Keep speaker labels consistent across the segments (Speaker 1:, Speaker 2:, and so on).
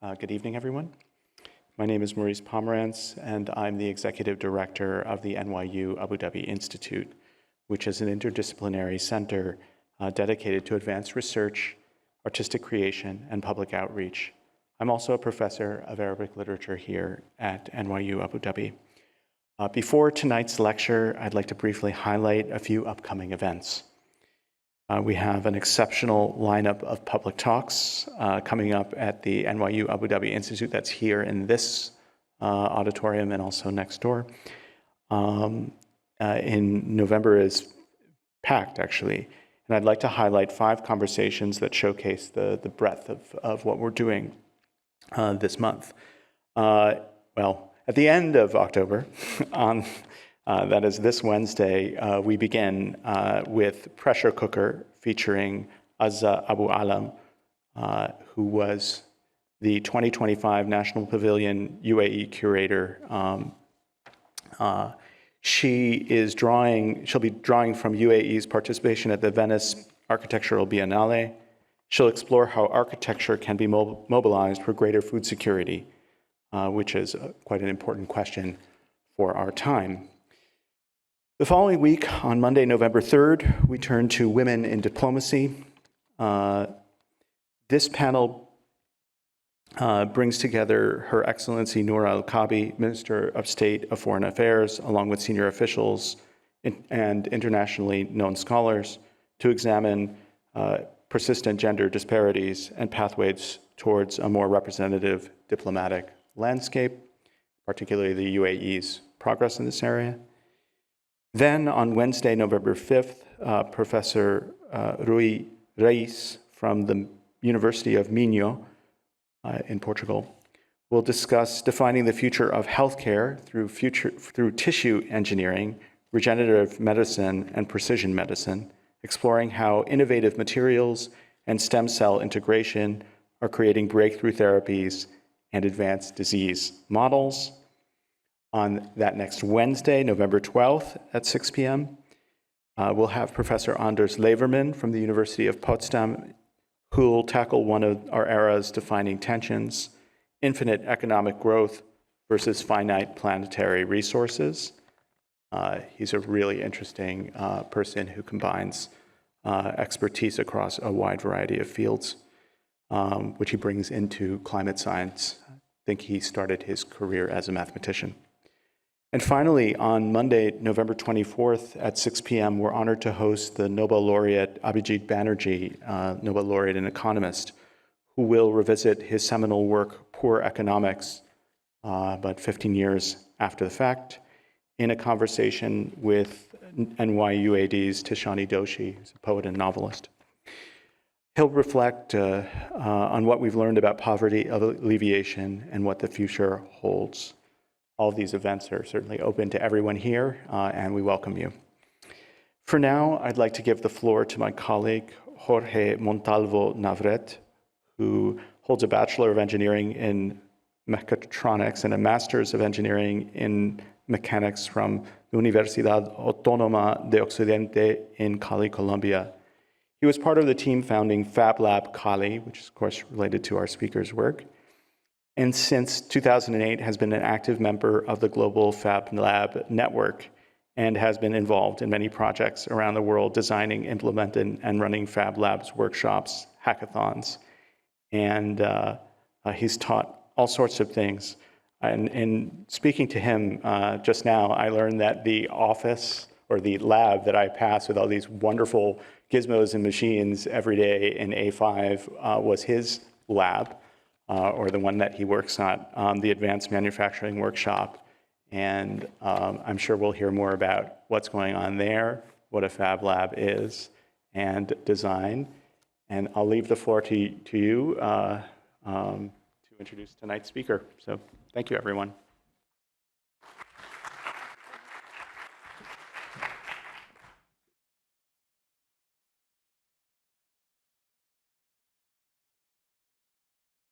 Speaker 1: Good evening, everyone. My name is Maurice Pomerantz, and I'm the Executive Director of the NYU Abu Dhabi Institute, which is an interdisciplinary center dedicated to advanced research, artistic creation, and public outreach. I'm also a professor of Arabic literature here at NYU Abu Dhabi. Before tonight's lecture, I'd like to briefly highlight a few upcoming events. We have an exceptional lineup of public talks coming up at the NYU Abu Dhabi Institute that's here in this auditorium and also next door. In November is packed, actually. And I'd like to highlight 5 conversations that showcase the breadth of what we're doing this month. Well, at the end of October, that is this Wednesday, we begin with Pressure Cooker featuring Azza Abu Alam, who was the 2025 National Pavilion UAE curator. She'll be drawing from UAE's participation at the Venice Architectural Biennale. She'll explore how architecture can be mobilized for greater food security, which is quite an important question for our time. The following week, on Monday, November 3rd, we turn to Women in Diplomacy. This panel brings together Her Excellency Noura Al-Kabi, Minister of State of Foreign Affairs, along with senior officials and internationally known scholars, to examine persistent gender disparities and pathways towards a more representative diplomatic landscape, particularly the UAE's progress in this area. Then on Wednesday, November 5th, Professor Rui Reis from the University of Minho in Portugal will discuss defining the future of healthcare through tissue engineering, regenerative medicine, and precision medicine, exploring how innovative materials and stem cell integration are creating breakthrough therapies and advanced disease models. On that next Wednesday, November 12th at 6 p.m., we'll have Professor Anders Leverman from the University of Potsdam, who will tackle one of our era's defining tensions, infinite economic growth versus finite planetary resources. He's a really interesting person who combines expertise across a wide variety of fields, which he brings into climate science. I think he started his career as a mathematician. And finally, on Monday, November 24th at 6 p.m., we're honored to host the Nobel laureate Abhijit Banerjee, Nobel laureate and economist, who will revisit his seminal work, Poor Economics, about 15 years after the fact, in a conversation with NYUAD's Tishani Doshi, who's a poet and novelist. He'll reflect on what we've learned about poverty alleviation and what the future holds. All of these events are certainly open to everyone here, and we welcome you. For now, I'd like to give the floor to my colleague, Jorge Montalvo Navret, who holds a Bachelor of Engineering in Mechatronics and a Master's of Engineering in Mechanics from the Universidad Autónoma de Occidente in Cali, Colombia. He was part of the team founding FabLab Cali, which is, of course, related to our speaker's work, and since 2008 has been an active member of the global FabLab network and has been involved in many projects around the world designing, implementing, and running FabLab's workshops, hackathons. And he's taught all sorts of things. And in speaking to him just now, I learned that the office or the lab that I pass with all these wonderful gizmos and machines every day in A5 was his lab. Or the one that he works on, the Advanced Manufacturing Workshop. And I'm sure we'll hear more about what's going on there, what a Fab Lab is, and design. And I'll leave the floor to you to introduce tonight's speaker. So thank you, everyone.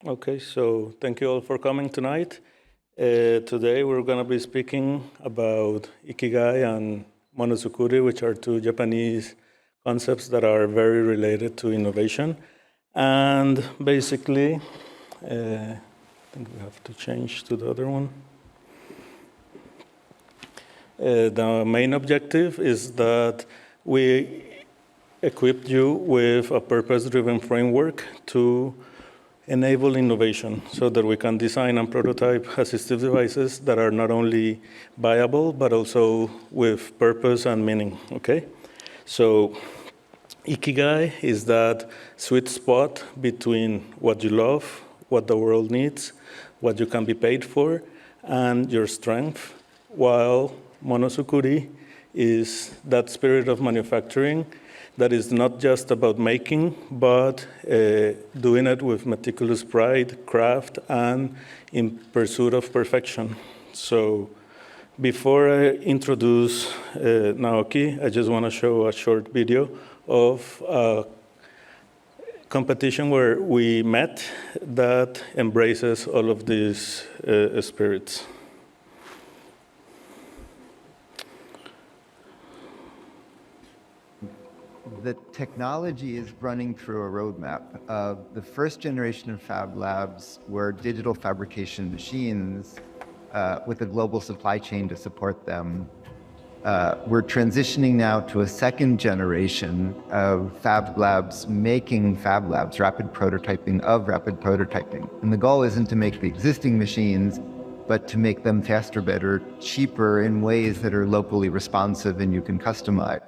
Speaker 2: Okay, so thank you all for coming tonight. Today we're going to be speaking about Ikigai and Monotsukuri, which are 2 Japanese concepts that are very related to innovation. And basically, think we have to change to the other one. The main objective is that we equipped you with a purpose-driven framework to enable innovation so that we can design and prototype assistive devices that are not only viable, but also with purpose and meaning, okay? So Ikigai is that sweet spot between what you love, what the world needs, what you can be paid for, and your strength, while Monotsukuri is that spirit of manufacturing that is not just about making, but doing it with meticulous pride, craft, and in pursuit of perfection. So before I introduce Naoki, I just want to show a short video of a competition where we met that embraces all of these spirits.
Speaker 3: The technology is running through a roadmap. The first generation of Fab Labs were digital fabrication machines with a global supply chain to support them. We're transitioning now to a second generation of Fab Labs making Fab Labs, rapid prototyping of rapid prototyping. And the goal isn't to make the existing machines, but to make them faster, better, cheaper in ways that are locally responsive and you can customize.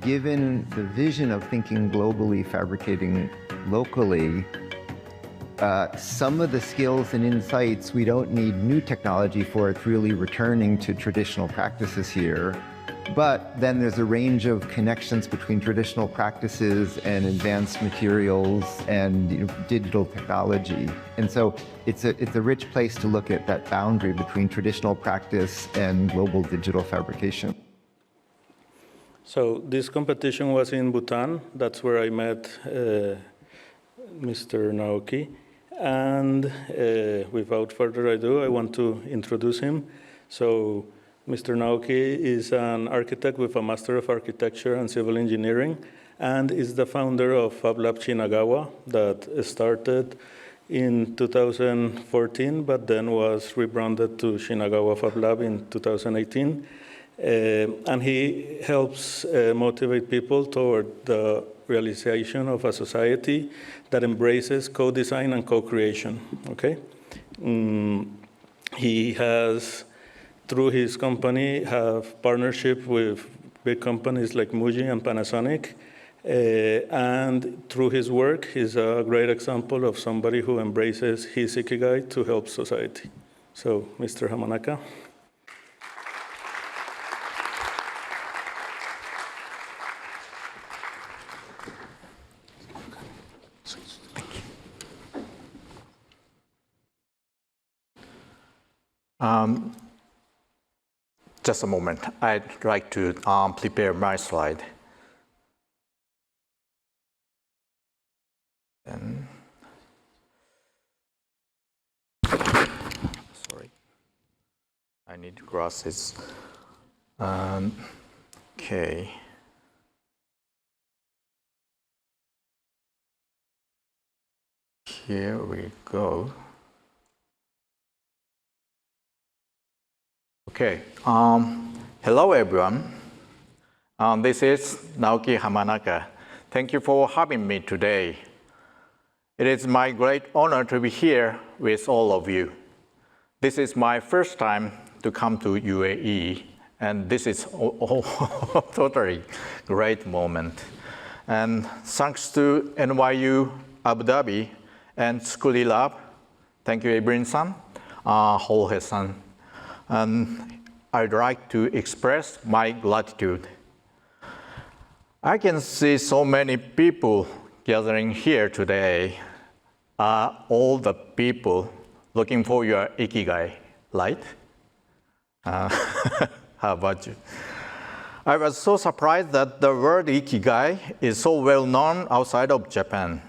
Speaker 3: Given the vision of thinking globally, fabricating locally, some of the skills and insights we don't need new technology for. It's really returning to traditional practices here. But then there's a range of connections between traditional practices and advanced materials and digital technology. And so it's a rich place to look at that boundary between traditional practice and global digital fabrication.
Speaker 2: So this competition was in Bhutan. That's where I met Mr. Naoki. And without further ado, I want to introduce him. So Mr. Naoki is an architect with a Master of Architecture and Civil Engineering, and is the founder of FabLab Shinagawa that started in 2014, but then was rebranded to Shinagawa FabLab in 2018. And he helps motivate people toward the realization of a society that embraces co-design and co-creation, okay? He has, through his company, have partnership with big companies like Muji and Panasonic. And through his work, he's a great example of somebody who embraces his Ikigai to help society. So, Mr. Hamanaka.
Speaker 4: Just a moment. I'd like to prepare my slide. And sorry, I need glasses. Okay. Here we go. Okay. Hello, everyone. This is Naoki Hamanaka. Thank you for having me today. It is my great honor to be here with all of you. This is my first time to come to UAE, and this is totally great moment. And thanks to NYU Abu Dhabi and School Lab, thank you, Ebrin-san, Jorge-san, and I'd like to express my gratitude. I can see so many people gathering here today. All the people looking for your Ikigai, right? How about you? I was so surprised that the word Ikigai is so well known outside of Japan.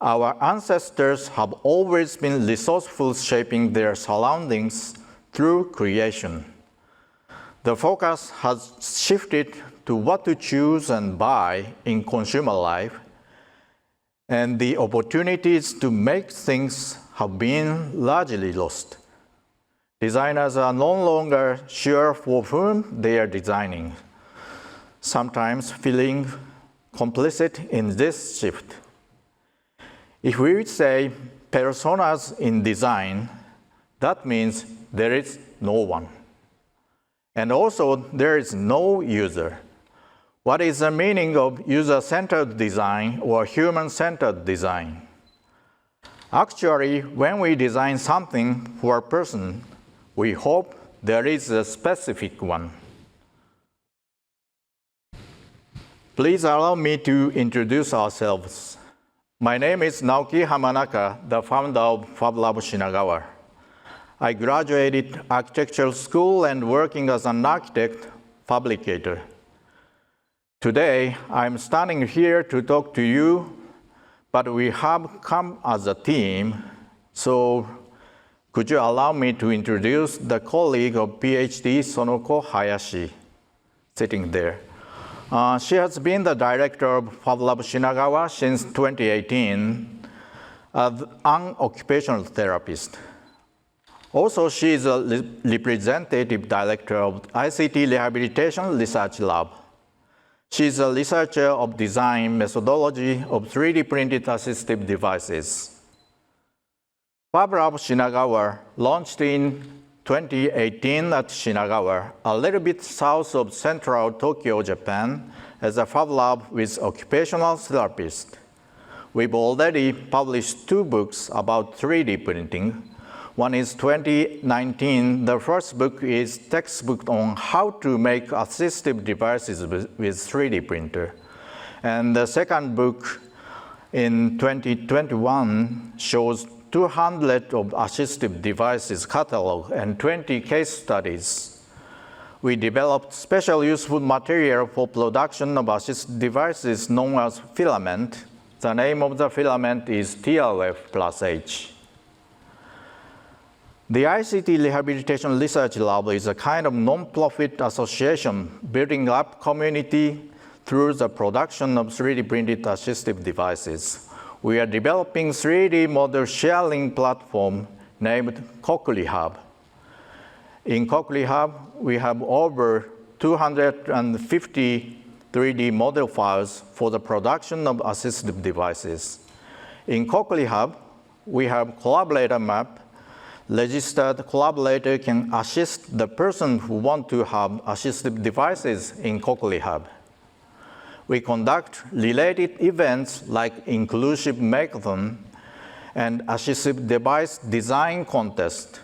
Speaker 4: Our ancestors have always been resourceful, shaping their surroundings through creation. The focus has shifted to what to choose and buy in consumer life, and the opportunities to make things have been largely lost. Designers are no longer sure for whom they are designing, sometimes feeling complicit in this shift. If we say personas in design, that means there is no one. And also, there is no user. What is the meaning of user-centered design or human-centered design? Actually, when we design something for a person, we hope there is a specific one. Please allow me to introduce ourselves. My name is Naoki Hamanaka, the founder of FabLab Shinagawa. I graduated architectural school and working as an architect fabricator. Today, I'm standing here to talk to you, but we have come as a team, so could you allow me to introduce the colleague of PhD Sonoko Hayashi, sitting there. She has been the director of FabLab Shinagawa since 2018 as an occupational therapist. Also, she is a representative director of ICT Rehabilitation Research Lab. She is a researcher of design methodology of 3D printed assistive devices. FabLab Shinagawa launched in 2018 at Shinagawa, a little bit south of central Tokyo, Japan, as a FabLab with occupational therapists. We've already published 2 books about 3D printing. One is 2019. The first book is textbook on how to make assistive devices with 3D printer. And the second book in 2021 shows 200 of assistive devices catalog and 20 case studies. We developed special useful material for production of assistive devices known as filament. The name of the filament is TRF plus H. The ICT Rehabilitation Research Lab is a kind of non-profit association building up community through the production of 3D printed assistive devices. We are developing 3D model sharing platform named Kokuri Hub. In Kokuri Hub, we have over 250 3D model files for the production of assistive devices. In Kokuri Hub, we have collaborator map. Registered collaborator can assist the person who want to have assistive devices in Cochlear Hub. We conduct related events like inclusive hackathon and assistive device design contest.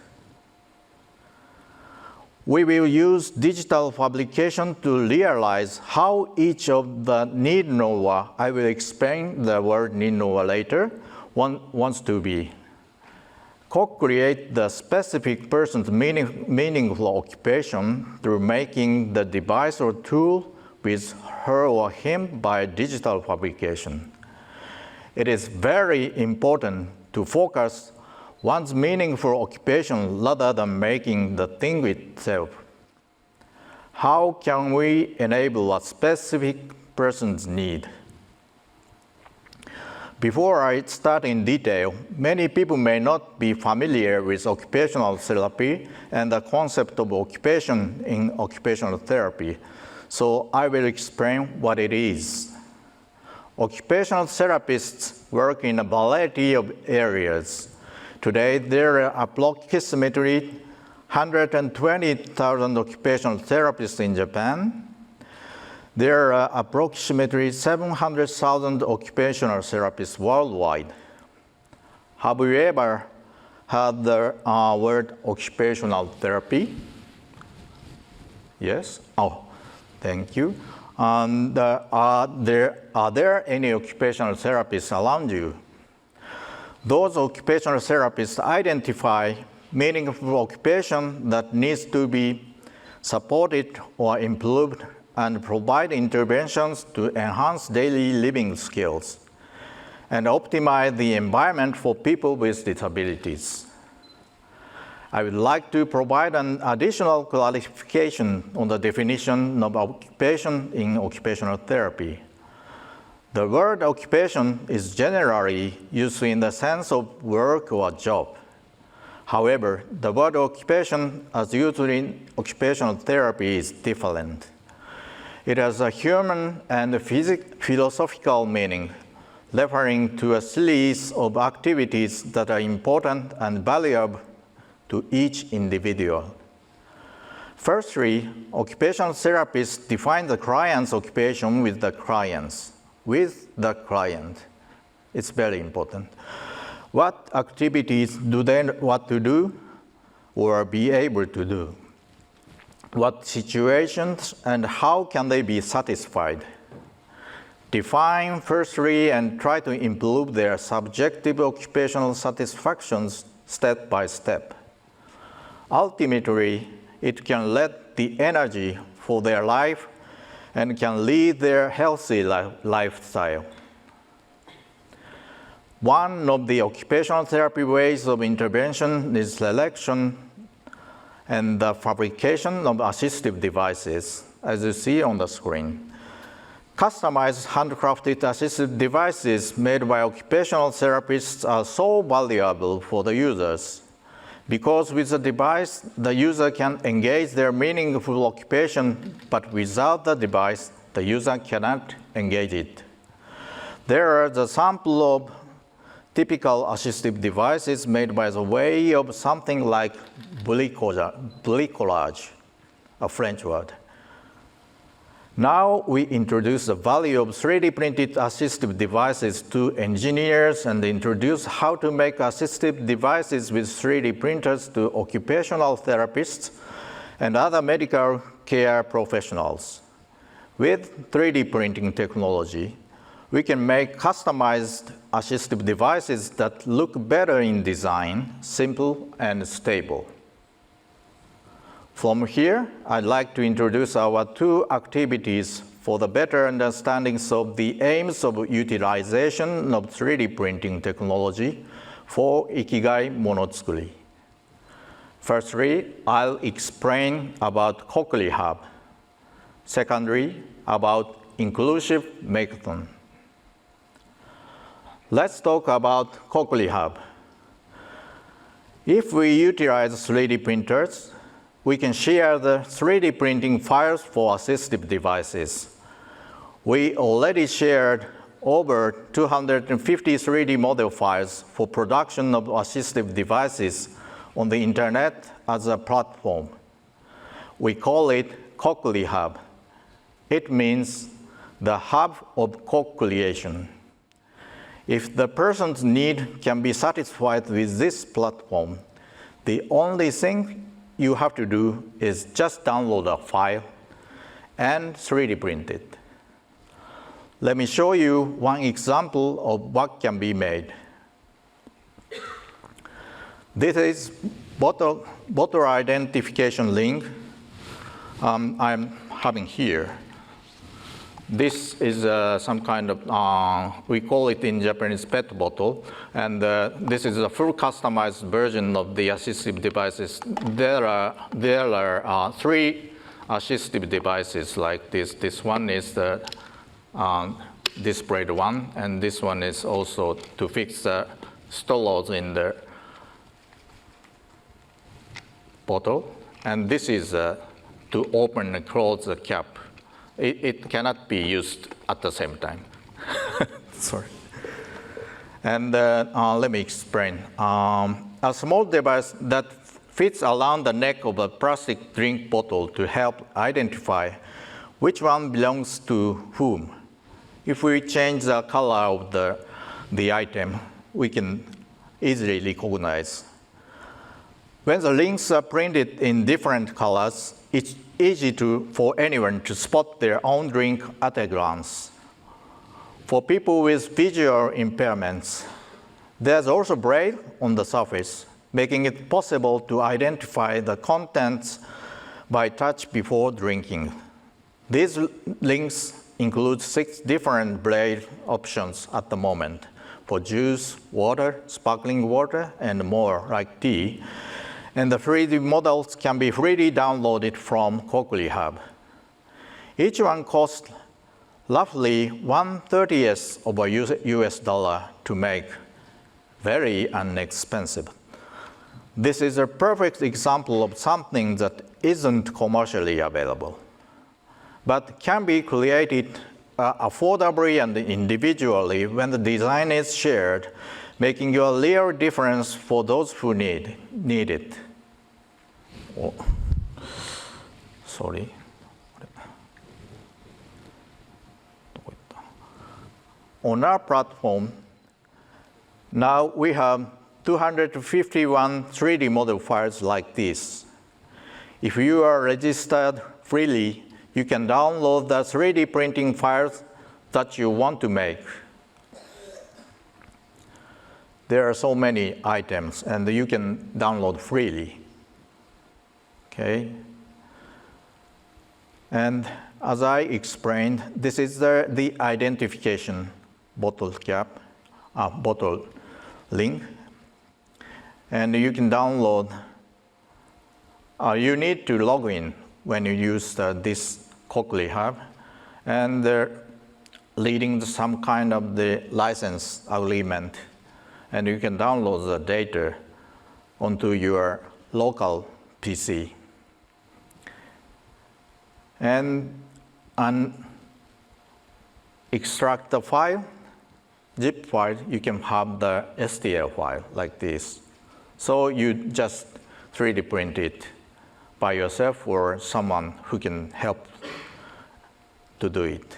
Speaker 4: We will use digital fabrication to realize how each of the need knower, I will explain the word need knower later, wants to be. Co-create the specific person's meaningful occupation through making the device or tool with her or him by digital fabrication. It is very important to focus one's meaningful occupation rather than making the thing itself. How can we enable a specific person's need? Before I start in detail, many people may not be familiar with occupational therapy and the concept of occupation in occupational therapy, so I will explain what it is. Occupational therapists work in a variety of areas. Today, there are approximately 120,000 occupational therapists in Japan. There are approximately 700,000 occupational therapists worldwide. Have you ever heard the word occupational therapy? Yes? Oh, thank you. And are there any occupational therapists around you? Those occupational therapists identify meaningful occupation that needs to be supported or improved and provide interventions to enhance daily living skills and optimize the environment for people with disabilities. I would like to provide an additional clarification on the definition of occupation in occupational therapy. The word occupation is generally used in the sense of work or job. However, the word occupation as used in occupational therapy is different. It has a human and philosophical meaning, referring to a series of activities that are important and valuable to each individual. Firstly, occupational therapists define the client's occupation with the client. It's very important. What activities do they want to do or be able to do? What situations and how can they be satisfied? Define firstly and try to improve their subjective occupational satisfactions step by step. Ultimately, it can lead the energy for their life and can lead their healthy lifestyle. One of the occupational therapy ways of intervention is selection and the fabrication of assistive devices, as you see on the screen. Customized handcrafted assistive devices made by occupational therapists are so valuable for the users because with the device, the user can engage their meaningful occupation, but without the device, the user cannot engage it. There are the sample of typical assistive devices made by the way of something like bricolage, a French word. Now we introduce the value of 3D printed assistive devices to engineers and introduce how to make assistive devices with 3D printers to occupational therapists and other medical care professionals. With 3D printing technology, we can make customized assistive devices that look better in design, simple and stable. From here, I'd like to introduce our two activities for the better understanding of the aims of utilization of 3D printing technology for Ikigai Monotsukuri. Firstly, I'll explain about Cochlear Hub. Secondly, about inclusive hackathon. Let's talk about Cochlear Hub. If we utilize 3D printers, we can share the 3D printing files for assistive devices. We already shared over 250 3D model files for production of assistive devices on the internet as a platform. We call it Kokuri Hub. It means the hub of co-creation. If the person's need can be satisfied with this platform, the only thing you have to do is just download a file and 3D print it. Let me show you one example of what can be made. This is bottle identification link I'm having here. This is some kind of, we call it in Japanese pet bottle, and this is a full customized version of the assistive devices. There are 3 assistive devices like this. This one is the displayed one, and this one is also to fix the straws in the bottle, and this is to open and close the cap. It cannot be used at the same time. Sorry. And let me explain. A small device that fits around the neck of a plastic drink bottle to help identify which one belongs to whom. If we change the color of the item, we can easily recognize. When the links are printed in different colors, it's easy for anyone to spot their own drink at a glance. For people with visual impairments, there's also braille on the surface, making it possible to identify the contents by touch before drinking. These links include 6 different braille options at the moment for juice, water, sparkling water, and more like tea. And the 3D models can be freely downloaded from Kokuri Hub. Each one costs roughly 1/30th of a US dollar to make, very inexpensive. This is a perfect example of something that isn't commercially available, but can be created affordably and individually when the design is shared, making a real difference for those who need it. Oh, sorry. On our platform, now we have 251 3D model files like this. If you are registered freely, you can download the 3D printing files that you want to make. There are so many items, and you can download freely. Okay. And as I explained, this is the identification bottle cap, bottle link. And you can download, you need to log in when you use this Kokuri Hub, and they're leading to some kind of the license agreement. And you can download the data onto your local PC. And extract the file, zip file, you can have the STL file like this. So you just 3D print it by yourself or someone who can help to do it.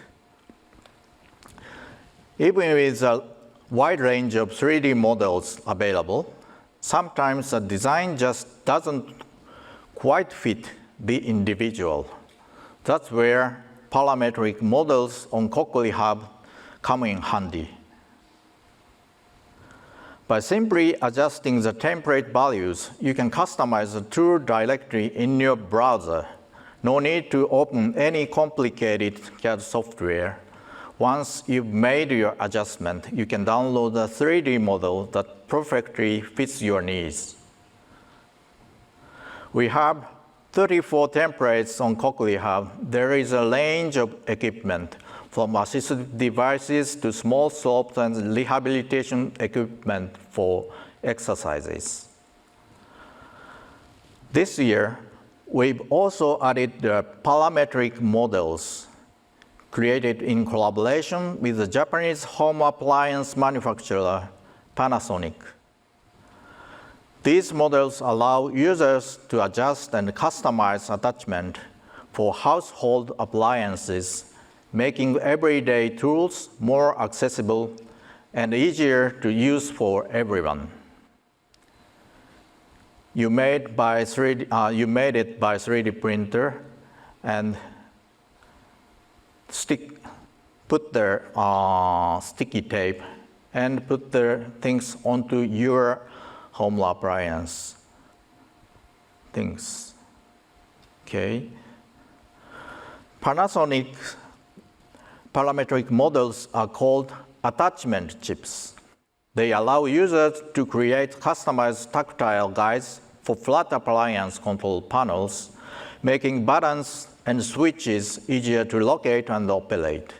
Speaker 4: Even with a wide range of 3D models available, sometimes the design just doesn't quite fit the individual. That's where parametric models on Kokuri Hub come in handy. By simply adjusting the template values, you can customize the tool directly in your browser. No need to open any complicated CAD software. Once you've made your adjustment, you can download a 3D model that perfectly fits your needs. We have 34 templates on Kokuri Hub. There is a range of equipment, from assistive devices to small slopes and rehabilitation equipment for exercises. This year, we've also added the parametric models. created in collaboration with the Japanese home appliance manufacturer Panasonic. These models allow users to adjust and customize attachment for household appliances, making everyday tools more accessible and easier to use for everyone. You made it by 3D printer and put the sticky tape and put the things onto your home appliance things. Okay. Panasonic parametric models are called attachment chips. They allow users to create customized tactile guides for flat appliance control panels, making buttons and switches easier to locate and operate.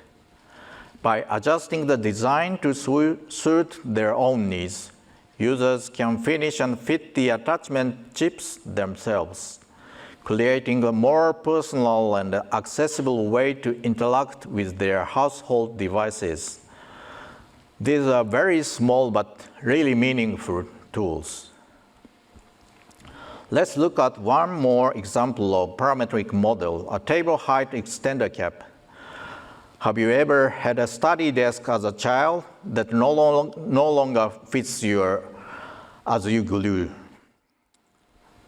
Speaker 4: By adjusting the design to suit their own needs, users can finish and fit the attachment chips themselves, creating a more personal and accessible way to interact with their household devices. These are very small but really meaningful tools. Let's look at one more example of parametric model, a table height extender cap. Have you ever had a study desk as a child that no longer fits as you glue?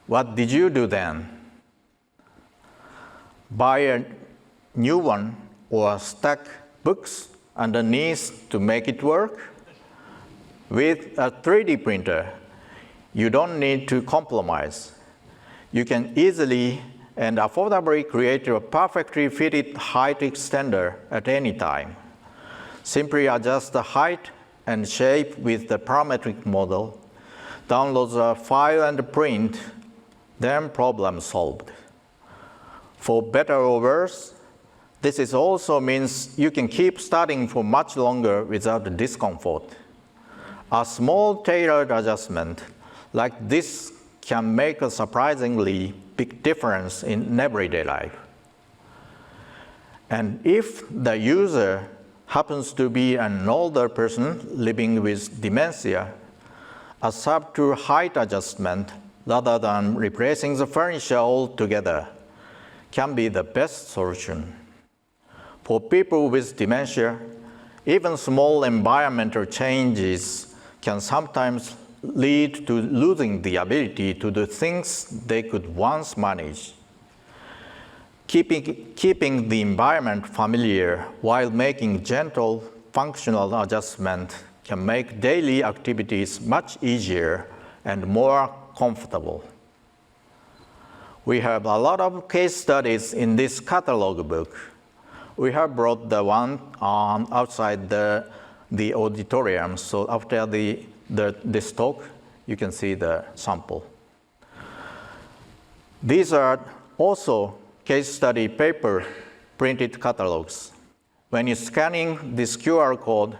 Speaker 4: What did you do then? Buy a new one or stack books underneath to make it work? With a 3D printer, you don't need to compromise. You can easily and affordably create a perfectly fitted height extender at any time. Simply adjust the height and shape with the parametric model, download the file and print, then problem solved. For better or worse, this also means you can keep studying for much longer without discomfort. A small tailored adjustment like this can make a surprisingly big difference in everyday life. And if the user happens to be an older person living with dementia, a subtle height adjustment rather than replacing the furniture altogether can be the best solution. For people with dementia, even small environmental changes can sometimes lead to losing the ability to do things they could once manage. Keeping the environment familiar while making gentle, functional adjustments can make daily activities much easier and more comfortable. We have a lot of case studies in this catalog book. We have brought the one outside the auditorium, so after this talk, you can see the sample. These are also case study paper printed catalogs. When you're scanning this QR code,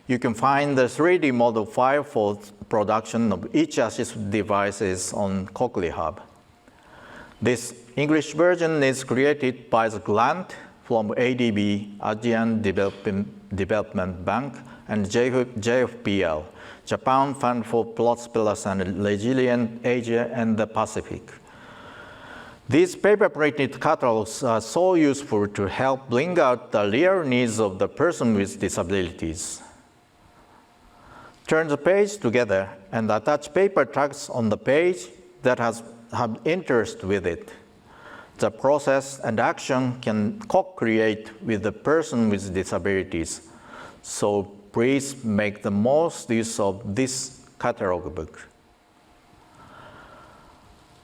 Speaker 4: you can find the 3D model file for production of each assistive devices on Cochlea Hub. This English version is created by the grant from ADB, Asian Development Bank, and JFPL, Japan Fund for Prosperous and Resilient Asia and the Pacific. These paper-printed catalogs are so useful to help bring out the real needs of the person with disabilities. Turn the page together and attach paper tags on the page that have interest with it. The process and action can co-create with the person with disabilities. So please make the most use of this catalog book.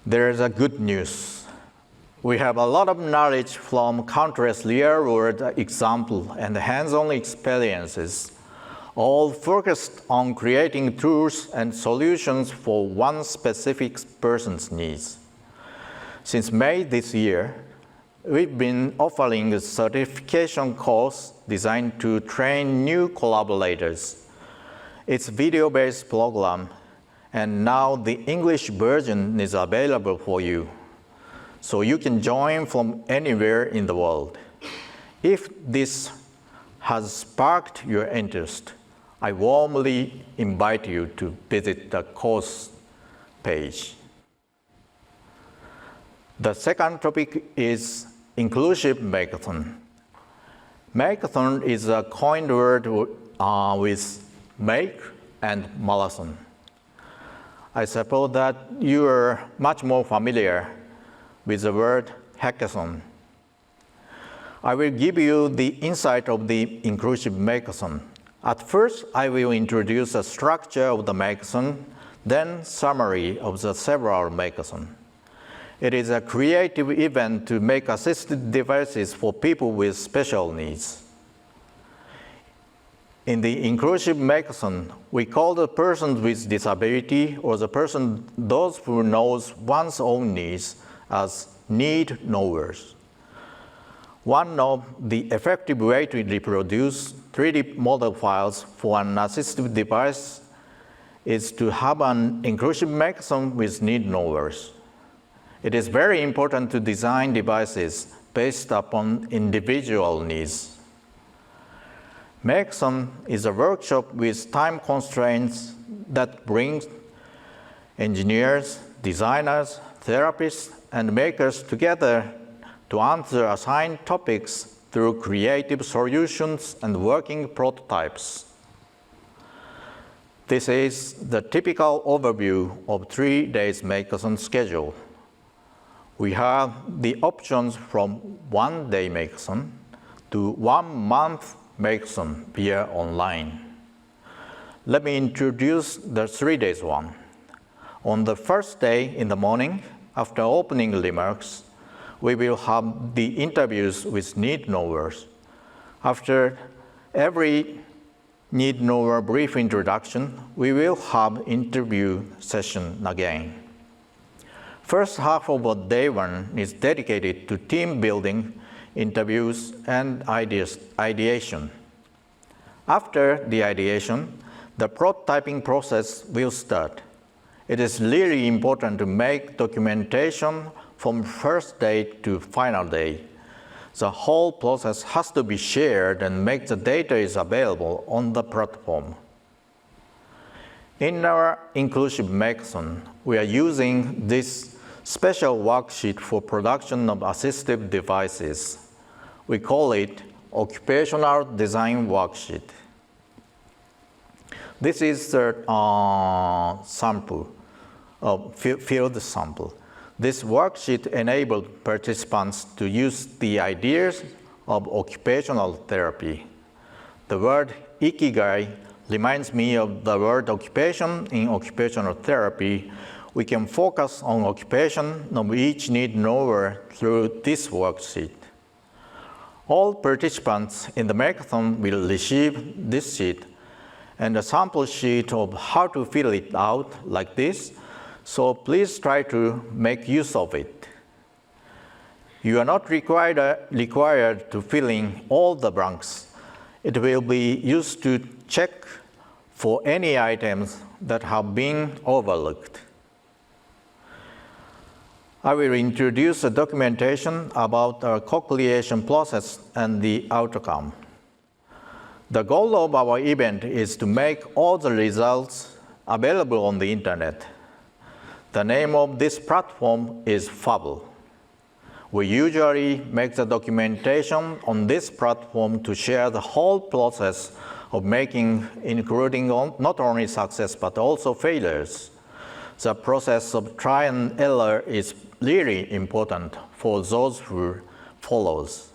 Speaker 4: There is a good news. We have a lot of knowledge from countless real-world examples and hands-on experiences, all focused on creating tools and solutions for one specific person's needs. Since May this year, we've been offering a certification course designed to train new collaborators. It's a video-based program, and now the English version is available for you. So you can join from anywhere in the world. If this has sparked your interest, I warmly invite you to visit the course page. The second topic is inclusive makeathon. Makeathon is a coined word with make and marathon. I suppose that you are much more familiar with the word hackathon. I will give you the insight of the inclusive makeathon. At first, I will introduce the structure of the makeathon, then summary of the several makeathons. It is a creative event to make assistive devices for people with special needs. In the inclusive makeathon, we call the person with disability or those who knows one's own needs as need knowers. One of the effective ways to reproduce 3D model files for an assistive device is to have an inclusive makeathon with need knowers. It is very important to design devices based upon individual needs. Makeathon is a workshop with time constraints that brings engineers, designers, therapists, and makers together to answer assigned topics through creative solutions and working prototypes. This is the typical overview of 3 days makeathon schedule. We have the options from 1 day makeathon to 1 month makeathon via online. Let me introduce the 3 days one. On the first day in the morning, after opening remarks, we will have the interviews with need knowers. After every need knower brief introduction, we will have interview session again. First half of day one is dedicated to team building, interviews, and ideation. After the ideation, the prototyping process will start. It is really important to make documentation from first day to final day. The whole process has to be shared and make the data is available on the platform. In our inclusive makeathon, we are using this special worksheet for production of assistive devices. We call it Occupational Design Worksheet. This is the field sample. This worksheet enabled participants to use the ideas of occupational therapy. The word Ikigai reminds me of the word occupation in occupational therapy. We can focus on occupation of each need knower through this worksheet. All participants in the makeathon will receive this sheet and a sample sheet of how to fill it out like this, so please try to make use of it. You are not required to fill in all the blanks. It will be used to check for any items that have been overlooked. I will introduce a documentation about our co-creation process and the outcome. The goal of our event is to make all the results available on the internet. The name of this platform is FabLab. We usually make the documentation on this platform to share the whole process of making, including not only success but also failures. The process of try and error is really important for those who follows.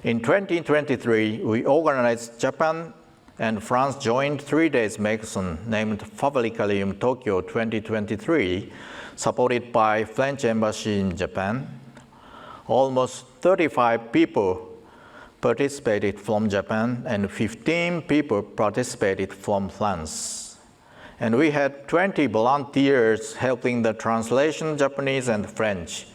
Speaker 4: In 2023, we organized Japan and France joint 3 days makeathon named Fabrication Tokyo 2023, supported by French Embassy in Japan. Almost 35 people participated from Japan and 15 people participated from France. And we had 20 volunteers helping the translation Japanese and French.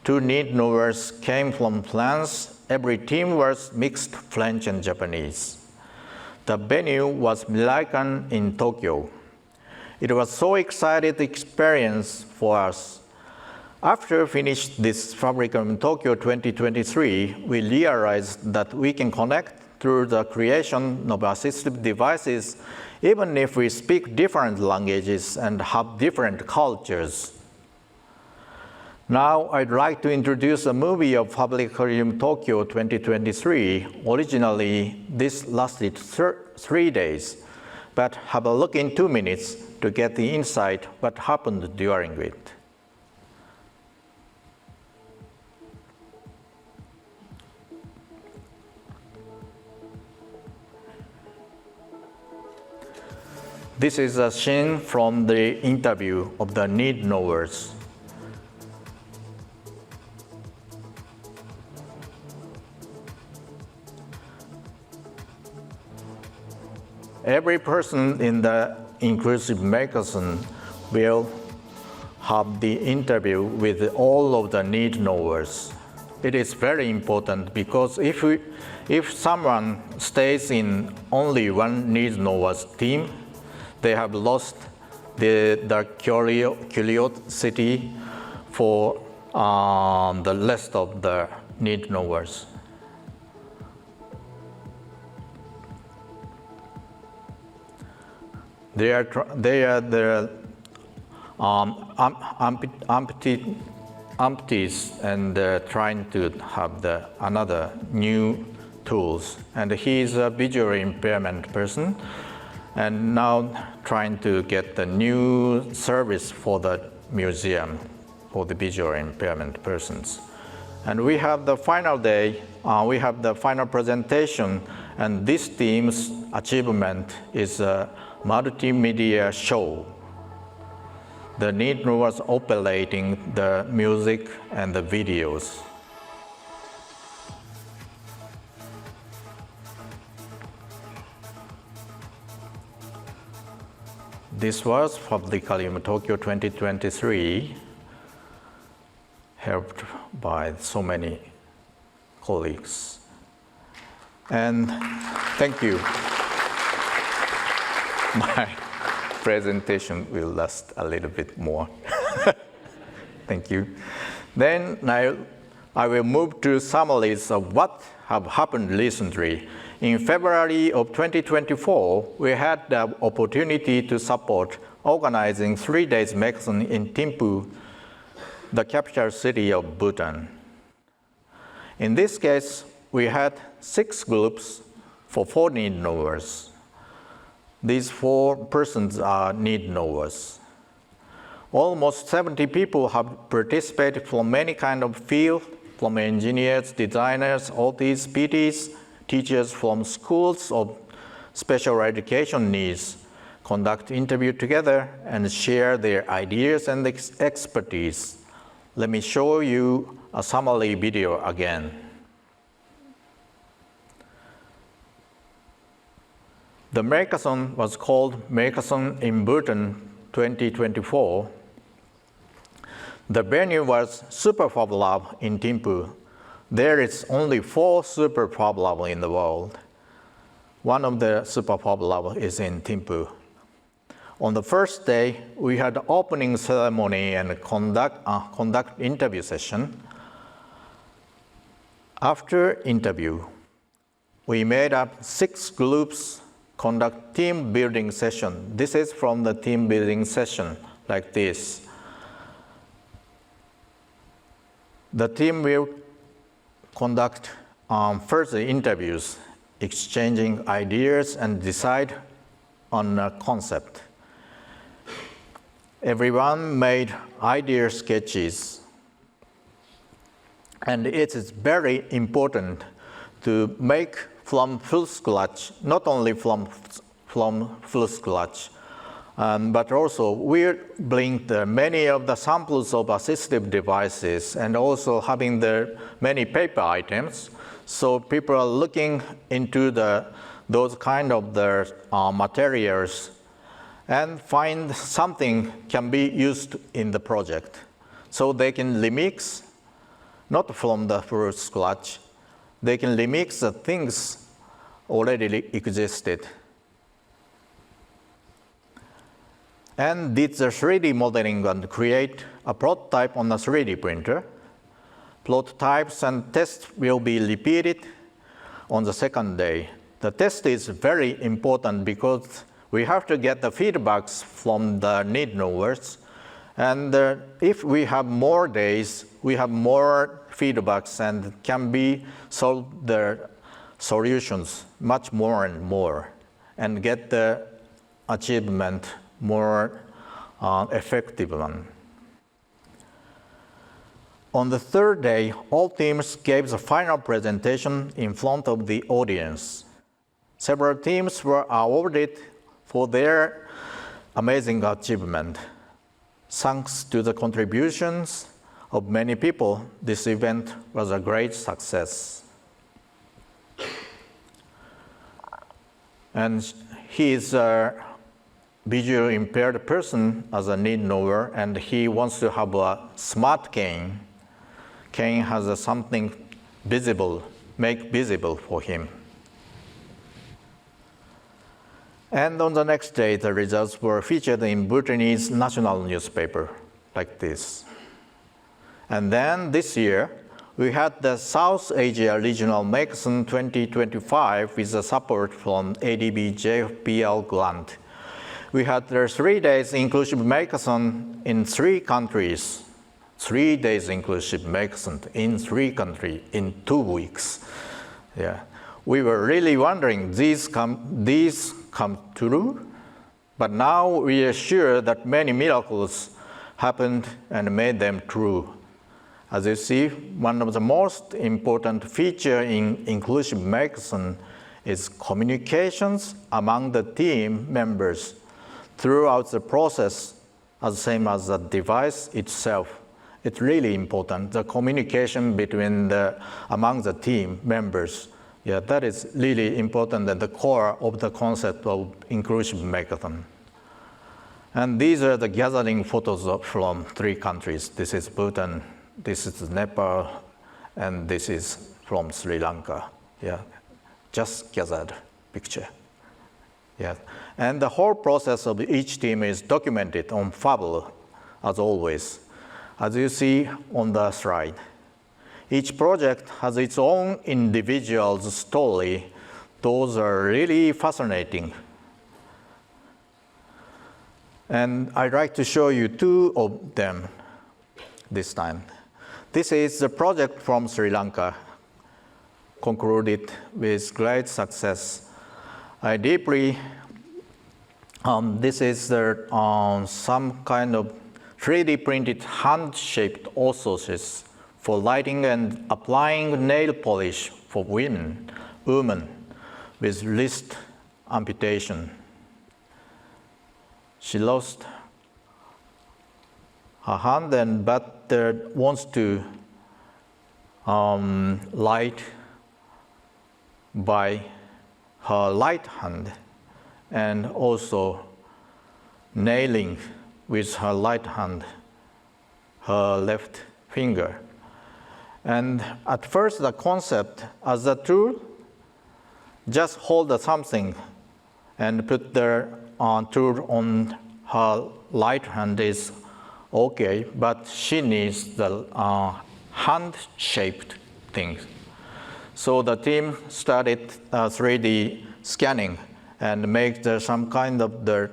Speaker 4: 2 need knowers came from France. Every team was mixed French and Japanese. The venue was Milakan in Tokyo. It was so exciting experience for us. After finished this Fabrication Tokyo 2023, we realized that we can connect through the creation of assistive devices even if we speak different languages and have different cultures. Now I'd like to introduce a movie of Fabrication Tokyo 2023. Originally, this lasted 3 days, but have a look in 2 minutes to get the insight what happened during it. This is a scene from the interview of the need knowers. Every person in the inclusive hackathon will have the interview with all of the need knowers. It is very important because if someone stays in only one need knowers team, they have lost the curiosity for the rest of the need knowers. They are the amputees and trying to have another new tools. And he is a visual impairment person, and now trying to get the new service for the museum for the visual impairment persons. And we have the final day, we have the final presentation, and this team's achievement is a multimedia show. The need was operating the music and the videos. This was Fabrication Tokyo 2023, helped by so many colleagues. And thank you. My presentation will last a little bit more. Thank you. Then I will move to summaries of what have happened recently. In February of 2024, we had the opportunity to support organizing 3 days hackathon in Thimphu, the capital city of Bhutan. In this case, we had 6 groups for 4 need knowers. These 4 persons are need knowers. Almost 70 people have participated from many kind of field, from engineers, designers, all these PTs, teachers from schools of special education needs, conduct interview together and share their ideas and expertise. Let me show you a summary video again. The hackathon was called Hackathon in Bhutan 2024. The venue was Super FabLab in Thimphu. There is only 4 Super FabLab in the world. One of the Super FabLab is in Thimphu. On the first day, we had opening ceremony and conduct interview session. After interview, we made up 6 groups, conduct team building session. This is from the team building session, like this. The team will conduct further interviews, exchanging ideas and decide on a concept. Everyone made idea sketches. And it is very important to make from full scratch, not only from full scratch, but also we bring many of the samples of assistive devices and also having the many paper items. So people are looking into those kind of materials and find something can be used in the project. So they can remix, not from the full scratch, they can remix the things already existed. and did the 3D modeling and create a prototype on a 3D printer. Prototypes and tests will be repeated on the second day. The test is very important because we have to get the feedbacks from the need knowers. And if we have more days, we have more feedbacks and can be solve the solutions much more and more and get the achievement more effective one. On the third day, all teams gave the final presentation in front of the audience. Several teams were awarded for their amazing achievement. Thanks to the contributions of many people, this event was a great success. And he is a visually impaired person as a need knower, and he wants to have a smart cane. Cane has something visible, make visible for him. And on the next day, the results were featured in Bhutanese national newspaper, like this. And then this year, we had the South Asia Regional Makeathon 2025 with the support from ADB JFPL grant. We had the 3 days inclusive makeathon in 3 countries. 3 days inclusive makeathon in 3 countries in 2 weeks. Yeah. We were really wondering, these come true? But now we are sure that many miracles happened and made them true. As you see, one of the most important features in inclusive makeathon is communications among the team members throughout the process, as same as the device itself. It's really important, the communication among the team members. Yeah, that is really important at the core of the concept of inclusive makeathon. And these are the gathering photos from 3 countries. This is Bhutan, this is Nepal, and this is from Sri Lanka. Yeah, just gathered picture. Yeah, and the whole process of each team is documented on FabLab, as always, as you see on the slide. Each project has its own individual story. Those are really fascinating. And I'd like to show you 2 of them this time. This is the project from Sri Lanka, concluded with great success. I deeply, this is some kind of 3D printed hand-shaped authorship for lighting and applying nail polish for women with wrist amputation. She lost her hand but wants to light by her right hand and also nailing with her right hand her left finger. And at first, the concept as a tool, just hold something and put the tool on her right hand is okay, but she needs the hand-shaped thing. So the team started 3D scanning and make some kind of the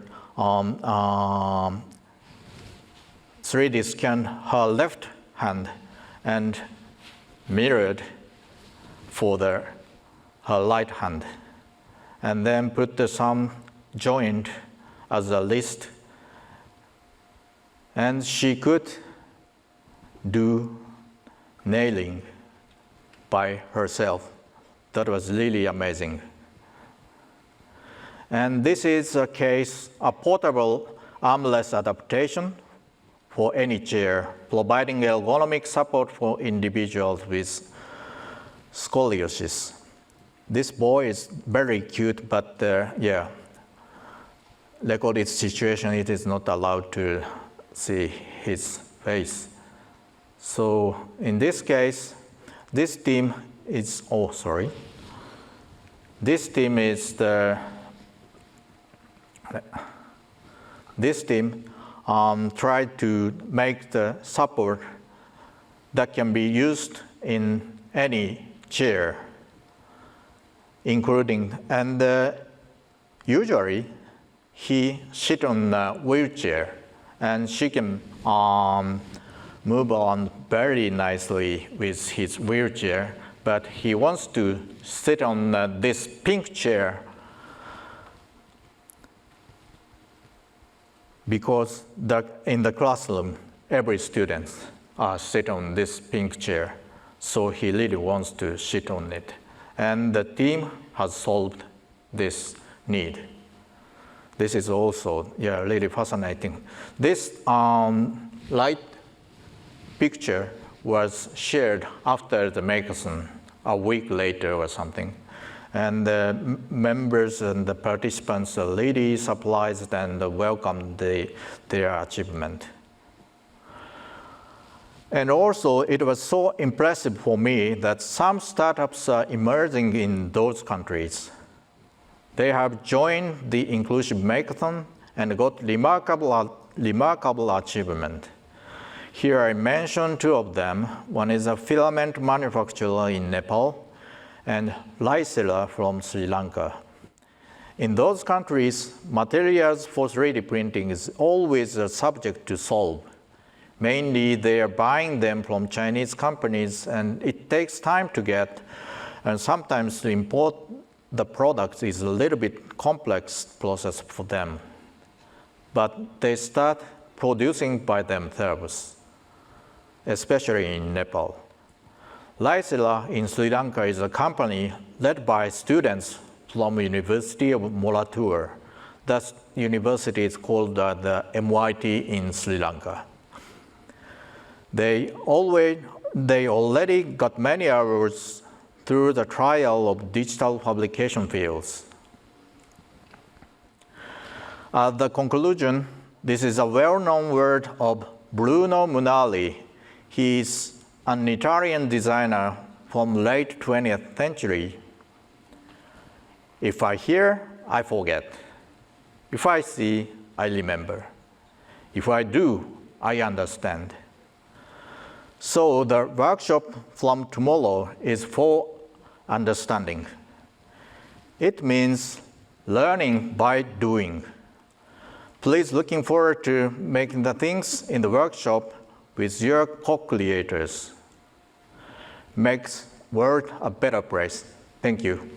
Speaker 4: 3D scan her left hand and mirrored for her right hand, and then put some joint as a list, and she could do nailing by herself. That was really amazing. And this is a case, a portable armless adaptation for any chair, providing ergonomic support for individuals with scoliosis. This boy is very cute, but yeah, recorded situation, it is not allowed to see his face. So in this case, this team is, this team tried to make the support that can be used in any chair, including, and usually he sit on a wheelchair and she can move on very nicely with his wheelchair, but he wants to sit on this pink chair because in the classroom, every student sit on this pink chair. So he really wants to sit on it. And the team has solved this need. This is also really fascinating. This light picture was shared after the makeathon, a week later or something. And the members and the participants really surprised and welcomed their achievement. And also, it was so impressive for me that some startups are emerging in those countries. They have joined the Inclusive Makeathon and got remarkable achievement. Here I mention two of them. One is a filament manufacturer in Nepal and rice seller from Sri Lanka. In those countries, materials for 3D printing is always a subject to solve. Mainly, they are buying them from Chinese companies, and it takes time to get, and sometimes to import the products is a little bit complex process for them. But they start producing by themselves, especially in Nepal. Lysila in Sri Lanka is a company led by students from University of Monotsukuri. That university is called the MIT in Sri Lanka. They already got many awards through the trial of digital publication fields. At the conclusion, this is a well-known word of Bruno Munari. He is an Italian designer from late 20th century. If I hear, I forget. If I see, I remember. If I do, I understand. So the workshop from tomorrow is for understanding. It means learning by doing. Please looking forward to making the things in the workshop with your co-creators. Makes world a better place. Thank you.